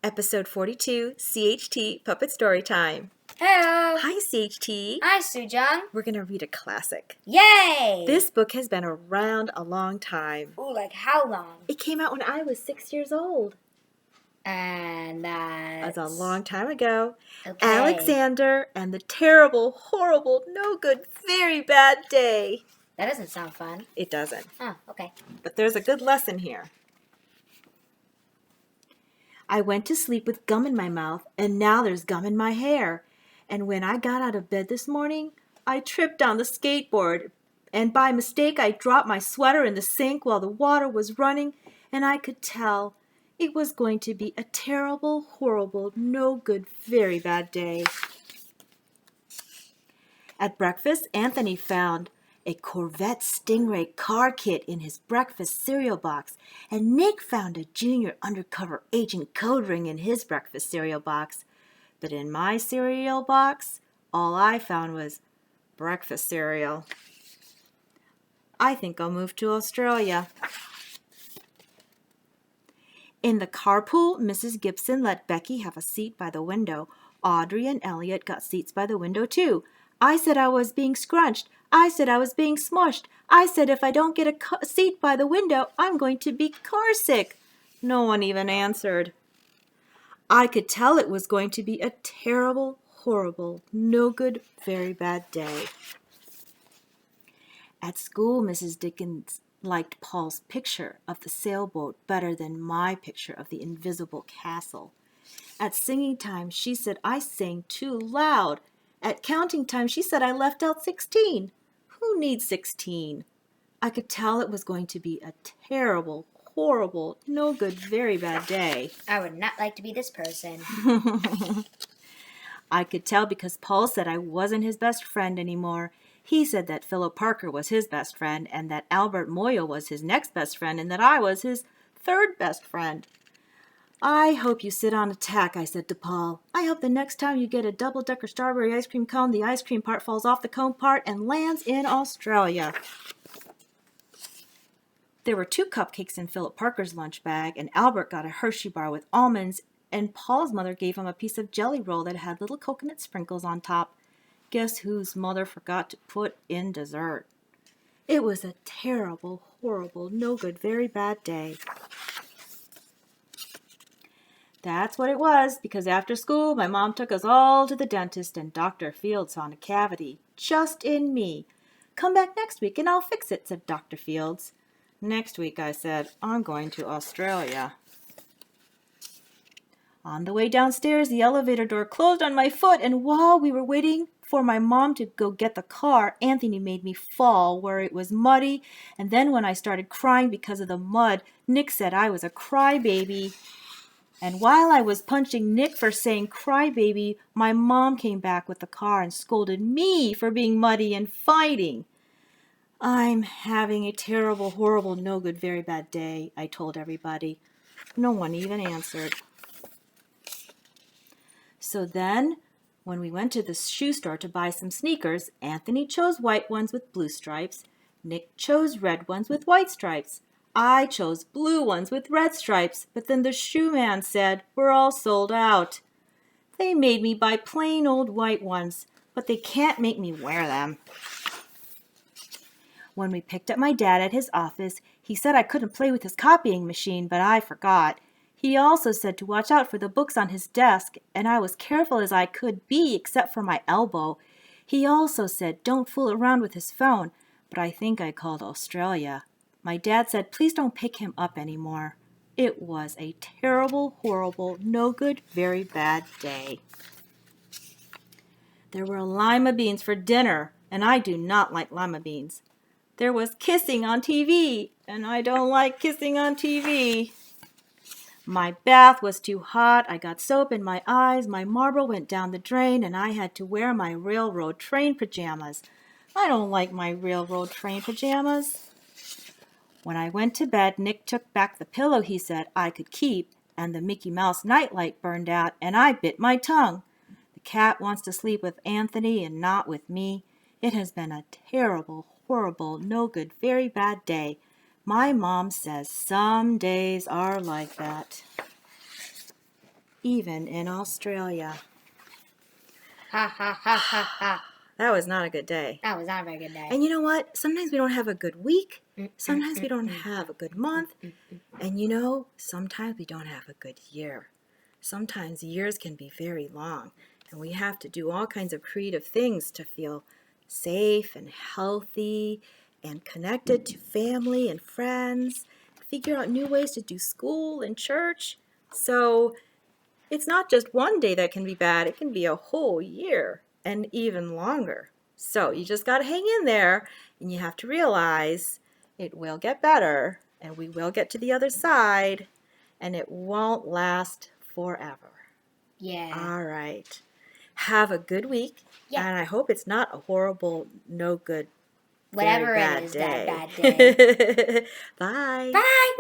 Episode 42, CHT Puppet Story Time. Hello. Hi, CHT. Hi, Soozung. We're going to read a classic. Yay! This book has been around a long time. Ooh, like how long? It came out when I was 6 years old. And That's that's a long time ago. okay. Alexander and the terrible, horrible, no good, very bad day. That doesn't sound fun. It doesn't. Oh, okay. But there's a good lesson here. I went to sleep with gum in my mouth, and now there's gum in my hair. And when I got out of bed this morning, I tripped on the skateboard, and by mistake I dropped my sweater in the sink while the water was running, and I could tell it was going to be a terrible, horrible, no good, very bad day. At breakfast, Anthony found a Corvette Stingray car kit in his breakfast cereal box, and Nick found a junior undercover agent code ring in his breakfast cereal box. But in my cereal box, all I found was breakfast cereal. I think I'll move to Australia. In the carpool, Mrs. Gibson let Becky have a seat by the window. Audrey and Elliot got seats by the window too. I said I was being scrunched. I said I was being smushed. I said if I don't get a seat by the window, I'm going to be car sick. No one even answered. I could tell it was going to be a terrible, horrible, no good, very bad day. At school, Mrs. Dickens liked Paul's picture of the sailboat better than my picture of the invisible castle. At singing time, she said I sang too loud. At counting time, she said I left out 16. Who needs 16? I could tell it was going to be a terrible, horrible, no good, very bad day. I would not like to be this person. I could tell because Paul said I wasn't his best friend anymore. He said that Philip Parker was his best friend, and that Albert Moyle was his next best friend, and that I was his third best friend. I hope you sit on a tack, I said to Paul. I hope the next time you get a double-decker strawberry ice cream cone, the ice cream part falls off the cone part and lands in Australia. There were 2 cupcakes in Philip Parker's lunch bag, and Albert got a Hershey bar with almonds, and Paul's mother gave him a piece of jelly roll that had little coconut sprinkles on top. Guess whose mother forgot to put in dessert? It was a terrible, horrible, no good, very bad day. That's what it was, because after school, my mom took us all to the dentist, and Dr. Fields found a cavity just in me. Come back next week and I'll fix it, said Dr. Fields. Next week, I said, I'm going to Australia. On the way downstairs, the elevator door closed on my foot, and while we were waiting for my mom to go get the car, Anthony made me fall where it was muddy, and then when I started crying because of the mud, Nick said I was a crybaby. And while I was punching Nick for saying crybaby, my mom came back with the car and scolded me for being muddy and fighting. I'm having a terrible, horrible, no good, very bad day, I told everybody. No one even answered. So then, when we went to the shoe store to buy some sneakers, Anthony chose white ones with blue stripes. Nick chose red ones with white stripes. I chose blue ones with red stripes, but then the shoe man said, we're all sold out. They made me buy plain old white ones, but they can't make me wear them. When we picked up my dad at his office, he said I couldn't play with his copying machine, but I forgot. He also said to watch out for the books on his desk, and I was careful as I could be except for my elbow. He also said don't fool around with his phone, but I think I called Australia. My dad said, please don't pick him up anymore. It was a terrible, horrible, no good, very bad day. There were lima beans for dinner, and I do not like lima beans. There was kissing on TV, and I don't like kissing on TV. My bath was too hot, I got soap in my eyes, my marble went down the drain, and I had to wear my railroad train pajamas. I don't like my railroad train pajamas. When I went to bed, Nick took back the pillow he said I could keep, and the Mickey Mouse nightlight burned out, and I bit my tongue. The cat wants to sleep with Anthony and not with me. It has been a terrible, horrible, no good, very bad day. My mom says some days are like that. even in Australia. Ha ha ha ha ha. That was not a good day. That was not a very good day. And you know what? Sometimes we don't have a good week. Sometimes we don't have a good month. And you know, sometimes we don't have a good year. Sometimes years can be very long. And we have to do all kinds of creative things to feel safe and healthy and connected to family and friends. Figure out new ways to do school and church. So it's not just one day that can be bad. It can be a whole year and even longer. So you just got to hang in there, and you have to realize it will get better, and we will get to the other side, and it won't last forever. Yeah. All right. Have a good week, Yeah. and I hope it's not a horrible, no good, Whatever very bad it is, day. bad day. Bye. Bye.